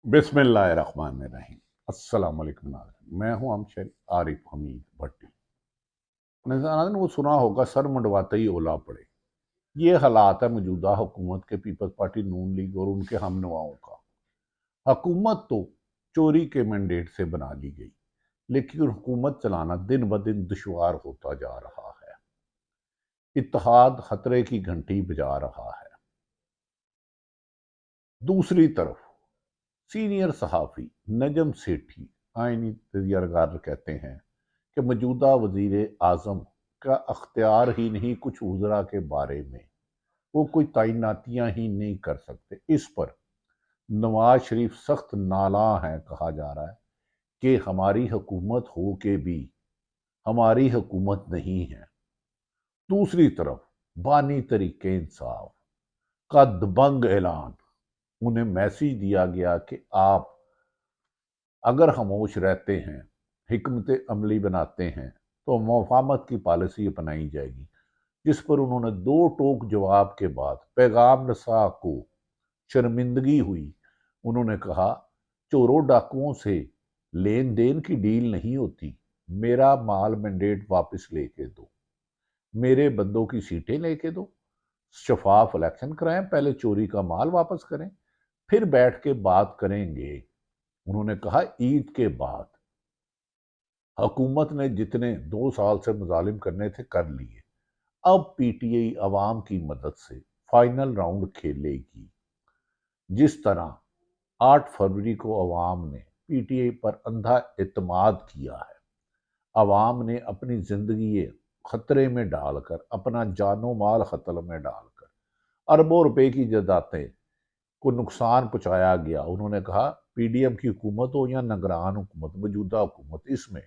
बिस्मिल्लाहिर्रहमानिर्रहीम। अस्सलाम वालेकुम नाज़रीन, मैं हूं हम आरिफ हमीद भट्टी। नाज़रीन, वो सुना होगा सर मंडवाते ही ओला पड़े। ये हालात है मौजूदा हुकूमत के, पीपल्स पार्टी नून लीग और उनके हम नवाओं का। हुकूमत तो चोरी के मैंडेट से बना ली गई, लेकिन हुकूमत चलाना दिन ब दिन दुश्वार होता जा रहा है। इत्तेहाद खतरे की घंटी बजा रहा है। दूसरी तरफ सीनियर सहाफ़ी नजम सेठी आइनी तजर्गार कहते हैं कि मौजूदा वजीर आज़म का अख्तियार ही नहीं कुछ वज़रा के बारे में, वो कोई तैनातियां ही नहीं कर सकते। इस पर नवाज शरीफ सख्त नाला हैं, कहा जा रहा है कि हमारी हुकूमत हो के भी हमारी हुकूमत नहीं है। दूसरी तरफ बानी तरीके इंसाफ का दबंग ऐलान, उन्हें मैसेज दिया गया कि आप अगर खामोश रहते हैं, हिकमत अमली बनाते हैं, तो मुफाहमत की पॉलिसी अपनाई जाएगी। जिस पर उन्होंने दो टोक जवाब के बाद पैगाम रसा को शर्मिंदगी हुई। उन्होंने कहा, चोरों डाकुओं से लेन देन की डील नहीं होती, मेरा माल मैंडेट वापस लेके दो, मेरे बंदों की सीटें लेके दो, शफाफ इलेक्शन कराएं, पहले चोरी का माल वापस करें, फिर बैठ के बात करेंगे। उन्होंने कहा, ईद के बाद हुकूमत ने जितने 2 साल से मुजालिम करने थे कर लिए, अब पीटीआई अवाम की मदद से फाइनल राउंड खेलेगी। जिस तरह 8 फरवरी को अवाम ने पीटीआई पर अंधा एतमाद किया है, अवाम ने अपनी जिंदगी खतरे में डालकर, अपना जानो माल खतरे में डालकर अरबों रुपए की जायदादें को नुकसान पहुंचाया गया। उन्होंने कहा, पीडीएम की हुकूमत हो या निगरान हुकूमत, मौजूदा हुकूमत, इसमें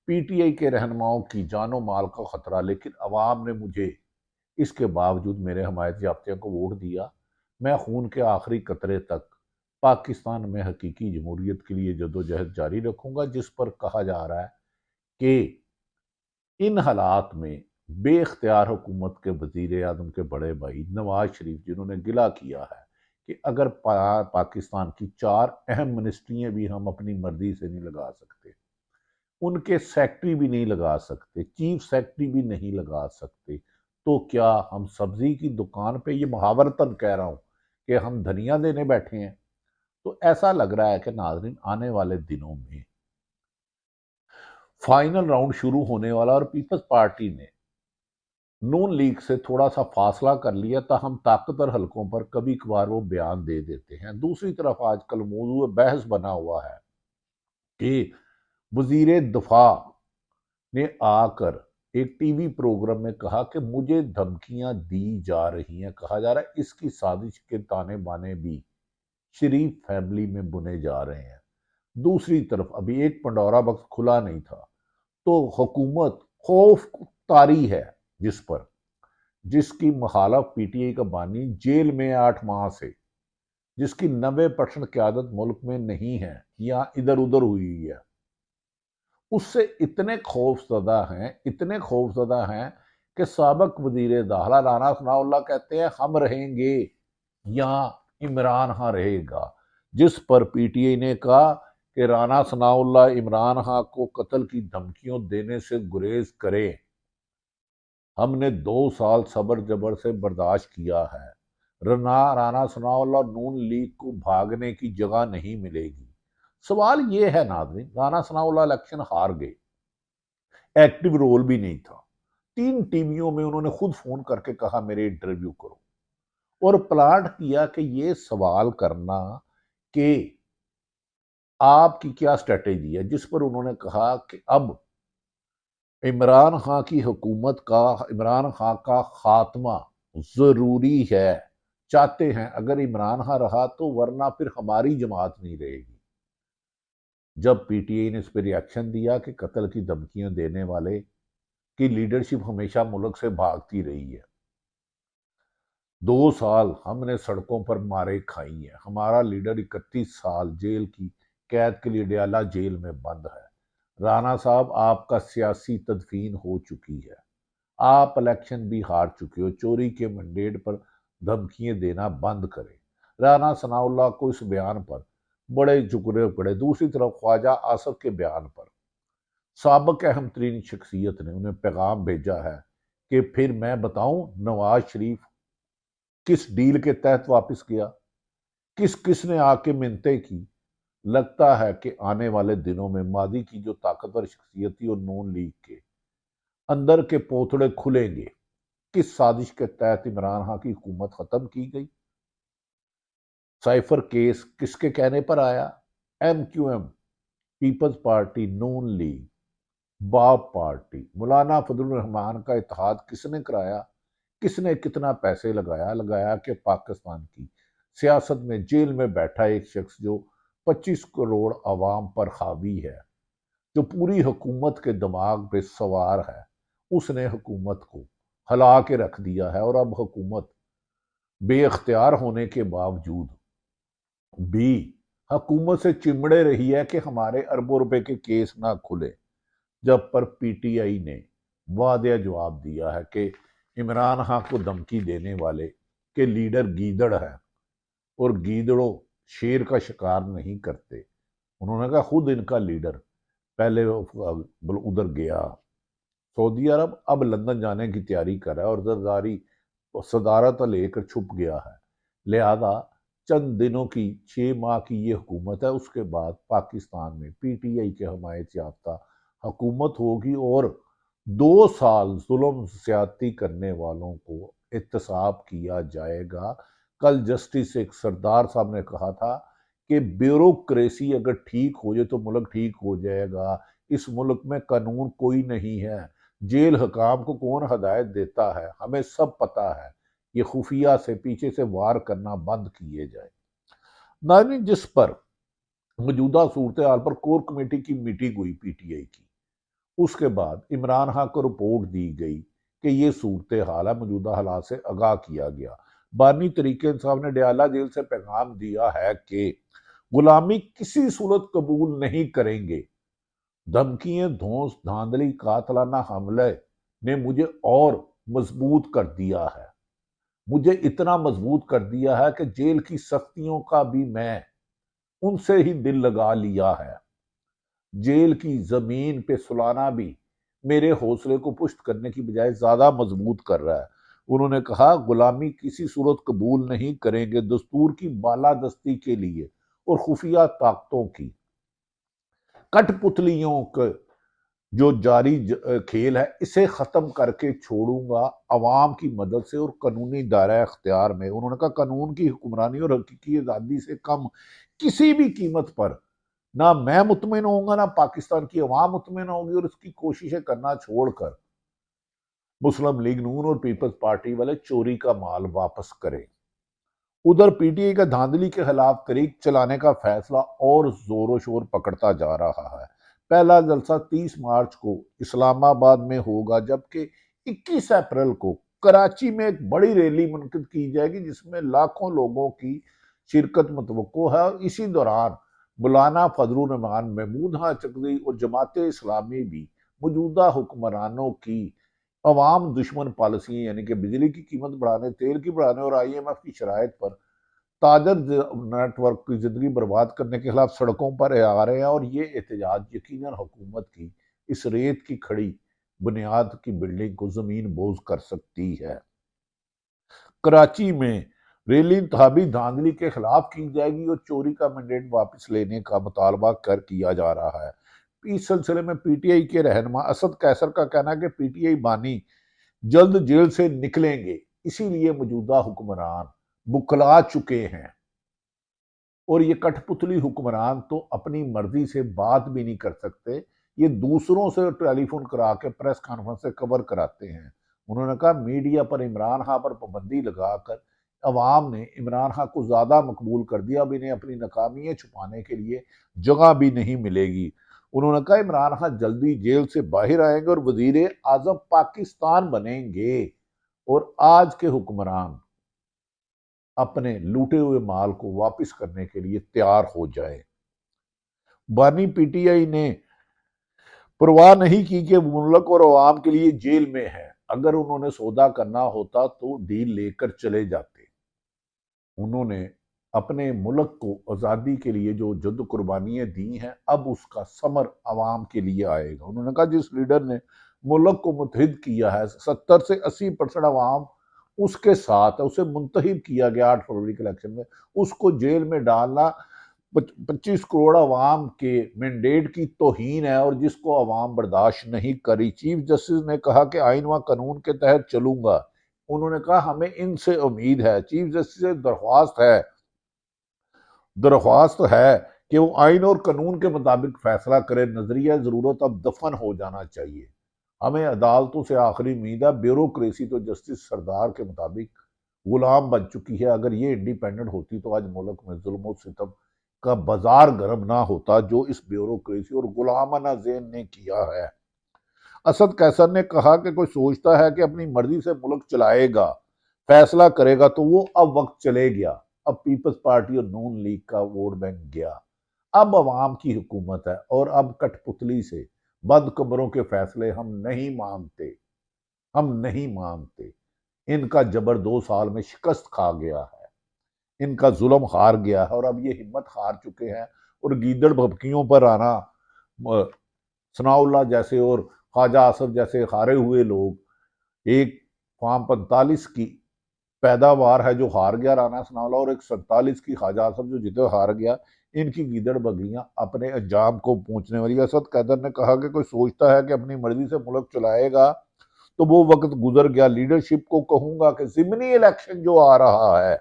पीटीआई के रहनुमाओं की जानो माल का खतरा, लेकिन अवाम ने मुझे इसके बावजूद मेरे हमायत याफ्तियों को वोट दिया। मैं खून के आखिरी कतरे तक पाकिस्तान में हकीकी जमहूरियत के लिए जदोजहद जारी रखूंगा। जिस पर कहा जा रहा है कि इन हालात में बेख्तियार हुकूमत के वजीर आजम के बड़े भाई नवाज शरीफ, जिन्होंने गिला किया है कि अगर पाकिस्तान की 4 अहम मिनिस्ट्रियां भी हम अपनी मर्जी से नहीं लगा सकते, उनके सेक्रेटरी भी नहीं लगा सकते, चीफ सेक्रेटरी भी नहीं लगा सकते, तो क्या हम सब्जी की दुकान पे, ये मुहावरतन कह रहा हूं, कि हम धनिया देने बैठे हैं? तो ऐसा लग रहा है कि नाज़रीन, आने वाले दिनों में फाइनल राउंड शुरू होने वाला, और पीपल्स पार्टी ने नून लीग से थोड़ा सा फासला कर लिया, ताहम ताकतवर हलकों पर कभी कभार वो बयान दे देते हैं। दूसरी तरफ आजकल मौजूद बहस बना हुआ है कि वजीर दफा ने आकर एक टीवी प्रोग्राम में कहा कि मुझे धमकियां दी जा रही हैं। कहा जा रहा है इसकी साजिश के ताने बाने भी शरीफ फैमिली में बुने जा रहे हैं। दूसरी तरफ अभी एक पंडोरा बक्स खुला नहीं था, तो हुकूमत खौफ तारी है, जिसकी मुखालफ पीटीआई का बानी जेल में 8 माह से, जिसकी 90% क्यादत मुल्क में नहीं है या इधर उधर हुई है, उससे इतने खौफजदा हैं कि साबिक वजीर दाखिला राना सनाउल्लाह कहते हैं, हम रहेंगे या इमरान खान रहेगा। जिस पर पीटीआई ने कहा कि राना सनाउल्लाह इमरान खान को कत्ल की धमकियों देने से गुरेज करे। हमने 2 साल सब्र जबर से बर्दाश्त किया है। राना सनाउल्लाह नून लीग को भागने की जगह नहीं मिलेगी। सवाल ये है नाज़रीन, राना सनाउल्लाह इलेक्शन हार गए, एक्टिव रोल भी नहीं था, 3 टीवियों में उन्होंने खुद फोन करके कहा मेरे इंटरव्यू करो, और प्लाट किया कि ये सवाल करना कि आपकी क्या स्ट्रेटेजी है। जिस पर उन्होंने कहा कि अब इमरान खान का खात्मा जरूरी है, चाहते हैं अगर इमरान खान रहा तो, वरना फिर हमारी जमात नहीं रहेगी। जब पीटीआई ने इस पर रिएक्शन दिया कि कत्ल की धमकियां देने वाले की लीडरशिप हमेशा मुल्क से भागती रही है, 2 साल हमने सड़कों पर मारे खाई है, हमारा लीडर 31 साल जेल की कैद के लिए डयाला जेल में बंद है। राणा साहब, आपका सियासी तदफीन हो चुकी है, आप इलेक्शन भी हार चुके हो, चोरी के मैंडेट पर धमकियां देना बंद करें। राणा सनाउल्लाह को इस बयान पर बड़े झुकने पड़े। दूसरी तरफ ख्वाजा आसफ के बयान पर साबिक अहम तरीन शख्सियत ने उन्हें पैगाम भेजा है कि फिर मैं बताऊं नवाज शरीफ किस डील के तहत वापस गया, किस किस ने आके मिन्नतें की। लगता है कि आने वाले दिनों में मादी की जो ताकतवर शख्सियत थी और नून लीग के अंदर के पोतड़े खुलेंगे। किस साजिश के तहत इमरान खान की हुकूमत खत्म की गई, साइफर केस किसके कहने पर आया, MQM, पीपल्स पार्टी, नून लीग, बाप पार्टी, मौलाना फजलुर रहमान का इत्तेहाद किसने कराया, किसने कितना पैसे लगाया कि पाकिस्तान की सियासत में जेल में बैठा एक शख्स जो 25 करोड़ अवाम पर हावी है, जो पूरी हुकूमत के दिमाग पे सवार है, उसने हुकूमत को हला के रख दिया है। और अब हुकूमत बेख्तियार होने के बावजूद भी हुकूमत से चिमड़े रही है कि हमारे अरबों रुपए के केस ना खुले। जब पर PTI ने वादे जवाब दिया है कि इमरान खान को धमकी देने वाले के लीडर गीदड़ है और गीदड़ों शेर का शिकार नहीं करते। उन्होंने कहा खुद इनका लीडर पहले उधर गया सऊदी अरब, अब लंदन जाने की तैयारी कर रहा है और जरदारी सदारत लेकर छुप गया है। लिहाजा चंद दिनों की 6 माह की ये हुकूमत है, उसके बाद पाकिस्तान में PTI के हमायत याफ्ता हुकूमत होगी और 2 साल जुल्म ज्यादती करने वालों को एहतसाब किया जाएगा। कल जस्टिस एक सरदार साहब ने कहा था कि ब्यूरोक्रेसी अगर ठीक हो जाए तो मुल्क ठीक हो जाएगा। इस मुल्क में कानून कोई नहीं है, जेल हकाम को कौन हदायत देता है, हमें सब पता है। ये खुफिया से पीछे से वार करना बंद किए जाए। नाज़रीन, जिस पर मौजूदा सूरत हाल पर कोर कमेटी की मीटिंग हुई PTI की, उसके बाद इमरान खान को रिपोर्ट दी गई कि ये सूरत हाल है, मौजूदा हालात से आगाह किया गया। बानी तरीके इंसाफ ने डयाला जेल से पैगाम दिया है कि गुलामी किसी सूरत कबूल नहीं करेंगे। धमकियां, धौंस, धांधली, कातलाना हमले ने मुझे और मजबूत कर दिया है, मुझे इतना मजबूत कर दिया है कि जेल की सख्तियों का भी मैं उनसे ही दिल लगा लिया है। जेल की जमीन पे सुलाना भी मेरे हौसले को पुष्ट करने की बजाय ज्यादा मजबूत कर रहा है। उन्होंने कहा गुलामी किसी सूरत कबूल नहीं करेंगे। दस्तूर की बालादस्ती के लिए और खुफिया ताकतों की कठपुतलियों का जो जारी खेल है, इसे खत्म करके छोड़ूंगा अवाम की मदद से और कानूनी दायरा अख्तियार में। उन्होंने कहा कानून की हुक्मरानी और हकीकी आज़ादी से कम किसी भी कीमत पर ना मैं मुतमिन होऊंगा, ना पाकिस्तान की अवाम मुतमिन होगी। और इसकी कोशिशें करना छोड़कर मुस्लिम लीग नून और पीपल्स पार्टी वाले चोरी का माल वापस करें। उधर PTI का धांधली के खिलाफ तरीक चलाने का फैसला और जोरों शोर पकड़ता जा रहा है। पहला जलसा 30 मार्च को इस्लामाबाद में होगा, जबकि 21 अप्रैल को कराची में एक बड़ी रैली मुनकिद की जाएगी जिसमें लाखों लोगों की शिरकत मुतवक्को है। और इसी दौरान मौलाना फजलुर रहमान, महमूद खान चकदी और जमात इस्लामी भी मौजूदा हुक्मरानों की अवाम दुश्मन पॉलिसी यानी कि बिजली की कीमत बढ़ाने, तेल की बढ़ाने और IMF की शराइत पर ताजर नेटवर्क की जिंदगी बर्बाद करने के खिलाफ सड़कों पर आ रहे हैं। और ये एहतजाज यकीनन हुकूमत की इस रेत की खड़ी बुनियाद की बिल्डिंग को जमीन बोझ कर सकती है। कराची में रैली इंतहाबी धांधली के खिलाफ की जाएगी और चोरी का मैंडेट वापस लेने का मुतालबा किया जा रहा है। इस सिलसिले में PTI के रहनुमा असद कैसर का कहना है कि PTI बानी जल्द जेल से निकलेंगे, इसीलिए मौजूदा हुक्मरान बुकला चुके हैं। और ये कठपुतली हुक्मरान तो अपनी मर्जी से बात भी नहीं कर सकते, ये दूसरों से टेलीफोन करा के प्रेस कॉन्फ्रेंस से कवर कराते हैं। उन्होंने कहा मीडिया पर इमरान खान पर पाबंदी लगाकर अवाम ने इमरान खान को ज्यादा मकबूल कर दिया। अब इन्हें अपनी नाकामियां छुपाने के लिए जगह भी नहीं मिलेगी। उन्होंने कहा इमरान खान जल्दी जेल से बाहर आएंगे और वजीर आजम पाकिस्तान बनेंगे और आज के हुक्मरान अपने लूटे हुए माल को वापस करने के लिए तैयार हो जाए। बानी PTI ने परवाह नहीं की कि मुल्क और अवाम के लिए जेल में है। अगर उन्होंने सौदा करना होता तो डील लेकर चले जाते। उन्होंने اپنے ملک کو آزادی کے لیے جو جد قربانیاں دی ہیں اب اس کا ثمر عوام کے لیے آئے گا۔ انہوں نے کہا جس لیڈر نے ملک کو متحد کیا ہے 70 سے 80% عوام اس کے ساتھ ہے، اسے منتخب کیا گیا 8 فروری کے الیکشن میں، اس کو جیل میں ڈالنا 25 کروڑ عوام کے مینڈیٹ کی توہین ہے اور جس کو عوام برداشت نہیں کری۔ چیف جسٹس نے کہا کہ آئین و قانون کے تحت چلوں گا۔ انہوں نے کہا ہمیں ان سے امید ہے، چیف جسٹس سے درخواست ہے کہ وہ آئین اور قانون کے مطابق فیصلہ کرے، نظریہ ضرورت اب دفن ہو جانا چاہیے۔ ہمیں عدالتوں سے آخری امید ہے، بیوروکریسی تو جسٹس سردار کے مطابق غلام بن چکی ہے، اگر یہ انڈیپینڈنٹ ہوتی تو آج ملک میں ظلم و ستم کا بازار گرم نہ ہوتا جو اس بیوروکریسی اور غلامانہ ذہن نے کیا ہے۔ اسد قیصر نے کہا کہ کوئی سوچتا ہے کہ اپنی مرضی سے ملک چلائے گا، فیصلہ کرے گا تو وہ اب وقت چلے گیا، اب پیپلز پارٹی اور نون لیگ کا ووٹ بینک گیا، اب عوام کی حکومت ہے اور اب کٹ پتلی سے بند کمروں کے فیصلے ہم نہیں مانتے۔ ان کا جبر 2 سال میں شکست کھا گیا ہے، ان کا ظلم ہار گیا ہے اور اب یہ ہمت ہار چکے ہیں اور گیدڑ بھبکیوں پر آنا، ثناء اللہ جیسے اور خواجہ آصف جیسے ہارے ہوئے لوگ، ایک فارم 45 کی پیداوار ہے جو ہار گیا رانا ثناء اللہ، اور ایک 47 کی خواجہ آصف جو جتے ہار گیا، ان کی گیدڑ بگیاں اپنے انجام کو پہنچنے والی۔ اسد قیصر نے کہا کہ کوئی سوچتا ہے کہ اپنی مرضی سے ملک چلائے گا تو وہ وقت گزر گیا۔ لیڈرشپ کو کہوں گا کہ ضمنی الیکشن جو آ رہا ہے،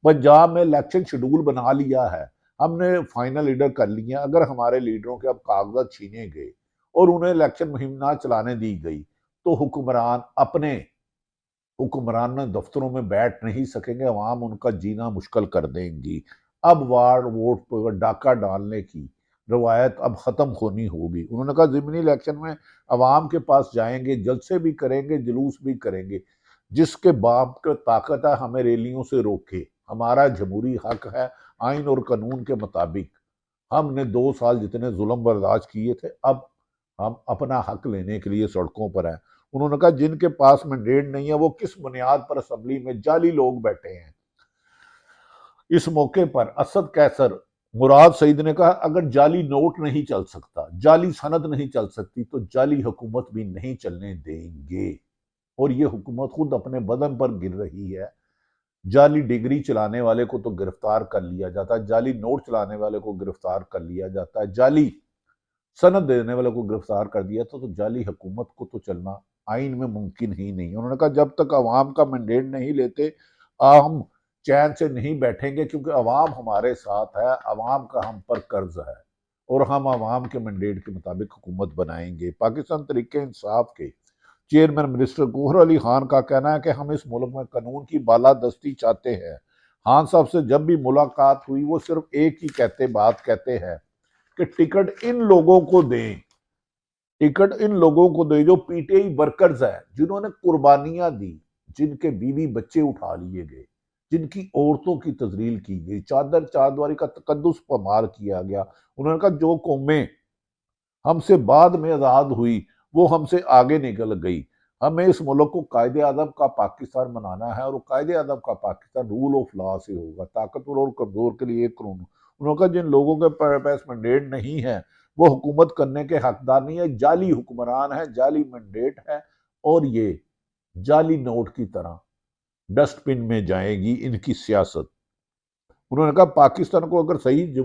پنجاب میں الیکشن شیڈول بنا لیا ہے، ہم نے فائنل لیڈر کر لیا، اگر ہمارے لیڈروں کے اب کاغذات چھینے گئے اور انہیں الیکشن مہم نہ چلانے دی گئی تو حکمران دفتروں میں بیٹھ نہیں سکیں گے، عوام ان کا جینا مشکل کر دیں گی۔ اب وارڈ ووٹ پر ڈاکہ ڈالنے کی روایت اب ختم ہونی ہوگی۔ انہوں نے کہا ضمنی الیکشن میں عوام کے پاس جائیں گے، جلسے بھی کریں گے، جلوس بھی کریں گے، جس کے باپ کو طاقت ہے ہمیں ریلیوں سے روکے، ہمارا جمہوری حق ہے آئین اور قانون کے مطابق، ہم نے 2 سال جتنے ظلم برداشت کیے تھے، اب ہم اپنا حق لینے کے لیے سڑکوں پر ہیں۔ انہوں نے کہا جن کے پاس مینڈیٹ نہیں ہے وہ کس بنیاد پر اسمبلی میں جعلی لوگ بیٹھے ہیں۔ اس موقع پر اسد قیصر، مراد سعید نے کہا اگر جعلی نوٹ نہیں چل سکتا، جعلی سند نہیں چل سکتی تو جعلی حکومت بھی نہیں چلنے دیں گے، اور یہ حکومت خود اپنے بدن پر گر رہی ہے۔ جعلی ڈگری چلانے والے کو تو گرفتار کر لیا جاتا ہے، جعلی نوٹ چلانے والے کو گرفتار کر لیا جاتا ہے، جعلی سند دینے والے کو گرفتار کر دیا تو جعلی حکومت کو تو چلنا آئین میں ممکن ہی نہیں۔ انہوں نے کہا جب تک عوام کا مینڈیٹ نہیں لیتے ہم چین سے نہیں بیٹھیں گے، کیونکہ عوام ہمارے ساتھ ہے، عوام کا ہم پر قرض ہے اور ہم عوام کے مینڈیٹ کے مطابق حکومت بنائیں گے۔ پاکستان تحریک انصاف کے چیئرمین منسٹر گوہر علی خان کا کہنا ہے کہ ہم اس ملک میں قانون کی بالادستی چاہتے ہیں۔ خان صاحب سے جب بھی ملاقات ہوئی وہ صرف ایک ہی بات کہتے ہیں کہ ٹکٹ ان لوگوں کو دیں جو پی ٹی آئی ورکرز ہیں، جنہوں نے قربانیاں دی، جن کے بیوی بچے اٹھا لیے گئے، جن کی عورتوں کی تذلیل کی گئی، چادواری کا تقدس پامال کیا گیا۔ انہوں نے کہا جو قومیں ہم سے بعد میں آزاد ہوئی وہ ہم سے آگے نکل گئی، ہمیں اس ملک کو قائد اعظم کا پاکستان بنانا ہے اور قائد اعظم کا پاکستان رول آف لا سے ہوگا، طاقتور اور کمزور کے لیے ایک قانون۔ انہوں نے کہا جن لوگوں کے پاس مینڈیٹ نہیں ہے وہ حکومت کرنے کے حقدار نہیں ہے، جعلی حکمران ہے، جعلی مینڈیٹ ہے، اور یہ جعلی نوٹ کی طرح ڈسٹ بن میں جائے گی ان کی سیاست۔ انہوں نے کہا پاکستان کو اگر صحیح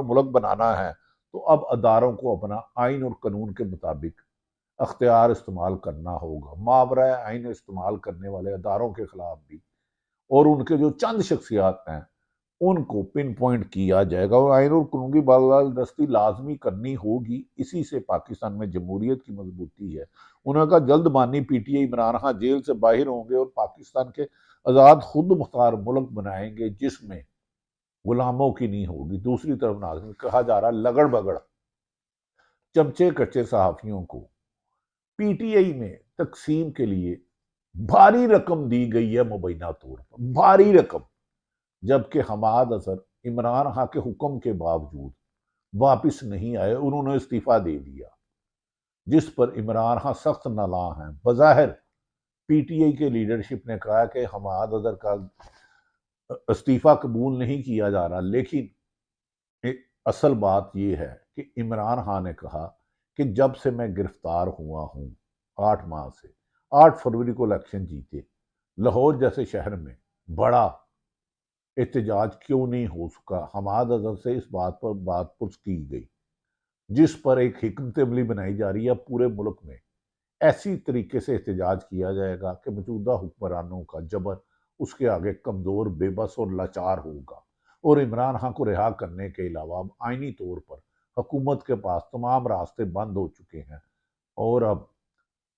ملک بنانا ہے تو اب اداروں کو اپنا آئین اور قانون کے مطابق اختیار استعمال کرنا ہوگا، ماورائے آئین استعمال کرنے والے اداروں کے خلاف بھی، اور ان کے جو چند شخصیات ہیں ان کو پن پوائنٹ کیا جائے گا، اور آئین اور قانون کی بالادستی لازمی کرنی ہوگی، اسی سے پاکستان میں جمہوریت کی مضبوطی ہے۔ انہوں نے کہا جلد بانی P T I Imran Khan جیل سے باہر ہوں گے اور پاکستان کے آزاد خود مختار ملک بنائیں گے جس میں غلاموں کی نہیں ہوگی۔ دوسری طرف ناظرین کہا جا رہا لگڑ بگڑ چمچے کچے صحافیوں کو پی ٹی آئی میں تقسیم کے لیے بھاری رقم دی گئی ہے مبینہ طور پر، بھاری رقم، جبکہ حماد اظہر عمران خان کے حکم کے باوجود واپس نہیں آئے، انہوں نے استعفیٰ دے دیا، جس پر عمران خان سخت نالاں ہیں۔ بظاہر پی ٹی آئی کے لیڈرشپ نے کہا کہ حماد اظہر کا استعفی قبول نہیں کیا جا رہا، لیکن اصل بات یہ ہے کہ عمران خان نے کہا کہ جب سے میں گرفتار ہوا ہوں 8 ماہ سے، 8 فروری کو الیکشن جیتے، لاہور جیسے شہر میں بڑا احتجاج کیوں نہیں ہو سکا؟ حماد اظہر سے اس بات پر بات پرس کی گئی، جس پر ایک حکمت عملی بنائی جا رہی ہے پورے ملک میں۔ ایسی طریقے سے احتجاج کیا جائے گا کہ موجودہ حکمرانوں کا جبر اس کے آگے کمزور، بے بس اور لاچار ہوگا، اور عمران خان کو رہا کرنے کے علاوہ اب آئینی طور پر حکومت کے پاس تمام راستے بند ہو چکے ہیں، اور اب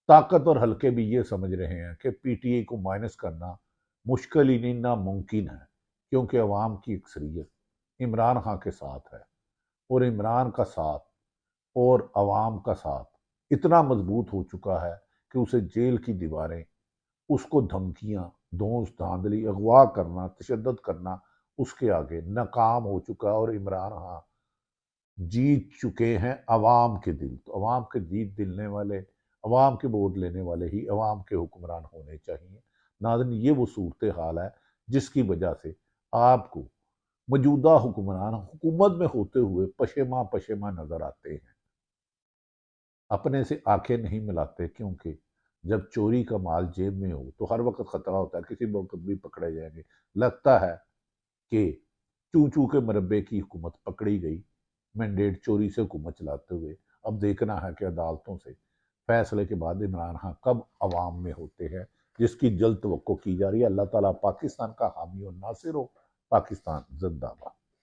طاقت اور حلقے بھی یہ سمجھ رہے ہیں کہ پی ٹی آئی کو مائنس کرنا مشکل ہی نہیں ناممکن ہے، کیونکہ عوام کی اکثریت عمران خان کے ساتھ ہے، اور عمران کا ساتھ اور عوام کا ساتھ اتنا مضبوط ہو چکا ہے کہ اسے جیل کی دیواریں، اس کو دھمکیاں، دھونس دھاندلی، اغوا کرنا، تشدد کرنا اس کے آگے ناکام ہو چکا، اور عمران خان جیت چکے ہیں عوام کے دل۔ تو عوام کے جیت دلنے والے، عوام کے ووٹ لینے والے ہی عوام کے حکمران ہونے چاہیے۔ ناظرین، یہ وہ صورتحال ہے جس کی وجہ سے آپ کو موجودہ حکمران حکومت میں ہوتے ہوئے پشیماں نظر آتے ہیں، اپنے سے آنکھیں نہیں ملاتے، کیونکہ جب چوری کا مال جیب میں ہو تو ہر وقت خطرہ ہوتا ہے، کسی وقت بھی پکڑے جائیں گے۔ لگتا ہے کہ چوں چوں کے مربے کی حکومت پکڑی گئی، مینڈیٹ چوری سے حکومت چلاتے ہوئے۔ اب دیکھنا ہے کہ عدالتوں سے فیصلے کے بعد عمران خان کب عوام میں ہوتے ہیں، جس کی جلد توقع کی جا رہی ہے۔ اللہ تعالیٰ پاکستان کا حامی اور ناصر ہو۔ پاکستان زندہ باد۔